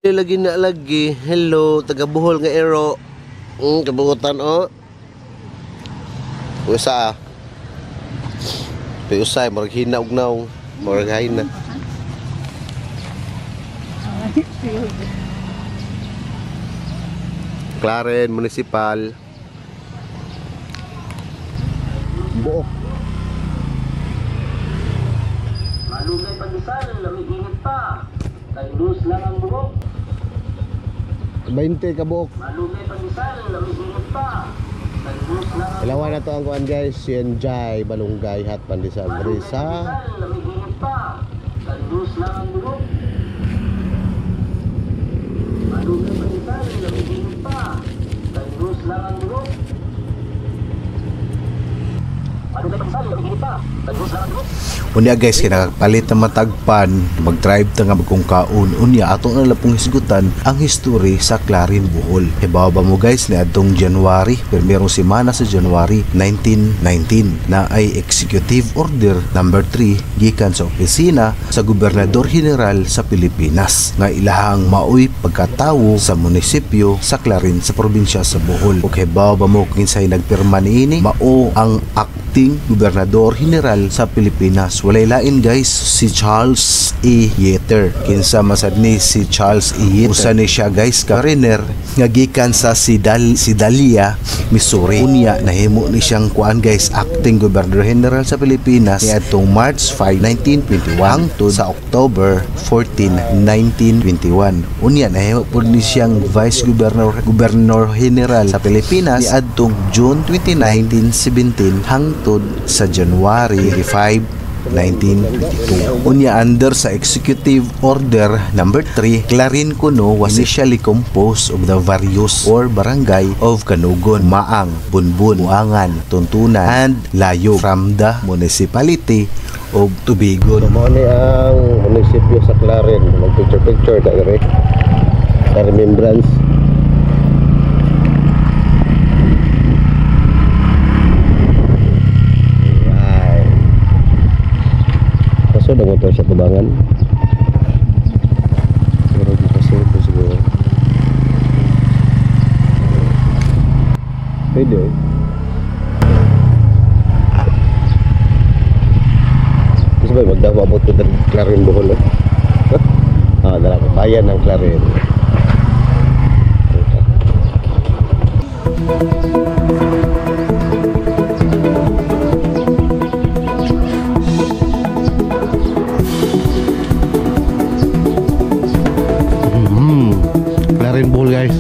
Lagi na lagi. Hello, taga Bohol nga ero. Kabugutan o. Usa. Usay murag hina og naw. Murag hina. Claren Municipal. Buok. Malugay pagdisal, lamig-init pa. Tagdus lang ang buhok. 20 ka buok. Malugay pagdisal, lamig-init pa. Tagdus lang ang Ilawan na to ang kuan guys, Sienjay, Balunggay, Hat Pandesal diri sa lamig-init pa. Tagdus lang ang buhok. Malugay pagdisal, lamig-init pa. Tagdus lang ang buhok. Malugay pagdisal, lamig-init pa. Tagdus lang ang buhok. Unya guys, kinakapalit na matagpan, mag-drive ta nga magkung kaun. Unya ato na lapong hisgutan ang history sa Clarin, Bohol. Hibaw ba mo guys, ni adtong January, primerong semana sa January 1919 na ay Executive Order number 3 gikan sa opisina sa Gobernador General sa Pilipinas nga ilahang maoy pagkatawo sa munisipyo sa Clarin sa probinsya sa Bohol. Ug hibaw ba mo kinsay nagpirma niini? Mao ang acting Gobernador General sa Pilipinas. Walay lain guys, si Charles E. Yeater. Kinsa masad ni si Charles E. Yeater. Usa ni siya guys kariner nga gikan sa Sidalia, Missouri. Unya nahimo ni siyang kuan guys, acting Gobernador General sa Pilipinas niadtong March 5, 1921 hangtod sa October 14, 1921. Unya nahimo pud ni siyang Vice Governor General sa Pilipinas niadtong June 29, 1917 hangtod sa January 5, 1922. Unya under sa Executive Order number 3, Clarin Kuno was initially composed of the various or barangay of Kanugon, Maang, Bunbun, Buangan, Tuntunan, and Layo from the municipality of Tubigon. Mao ni ang munisipyo sa Claren. Mag-picture dere. Sa remembrance. So, motor sa tubangan. Pero di kasi ito siguro. Pwede eh. Gusto ba magdawabot ko ng Clarin Bohol eh? Dala ko bayan ng Clarin. Clarin Bohol guys.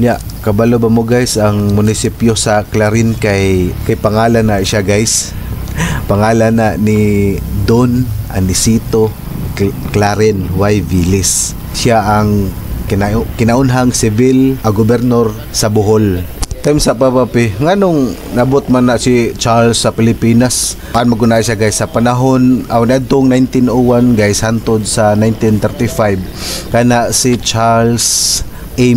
Nya, kabalo ba mo guys ang munisipyo sa Clarin kay pangalan na siya guys. Pangalan na ni Don Anisito Clarin Y. Villis. Siya ang kinaunhang civil gobernador sa Bohol. Time sa papapi, nganong nabot man na si Charles sa Pilipinas. Paano magunay siya guys sa panahon nadtong 1901 guys hantod sa 1935 kana si Charles A.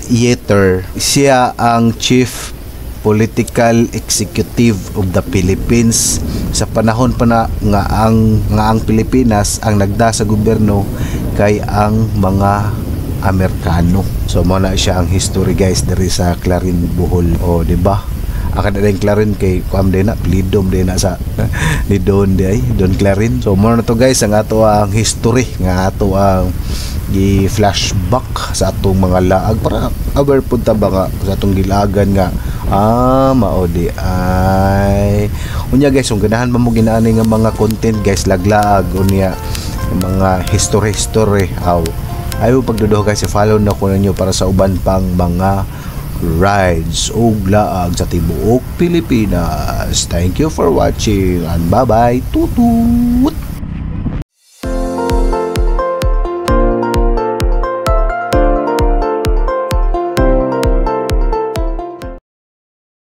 Yeater. Siya ang Chief Political Executive of the Philippines sa panahon pa na nga ang Pilipinas ang nagda sa gobyerno kay ang mga Amerikano. So mo na siya ang history guys diri sa Clarin Bohol. O di ba? Akan na rin Clarin kay kuam din na plidom din na sa ni Don Clarin. So mo na to guys ang ato ang history nga ato ang i-flashback sa atong mga laag para aware punta ba nga sa atong gilagan nga maodi ay unya guys kung ganahan mo ginaani nga mga content guys laglaag unya mga history ayaw pagduduho guys i-follow na ko ninyo para sa uban pang mga rides o laag sa tibuok Pilipinas. Thank you for watching and bye bye tutut.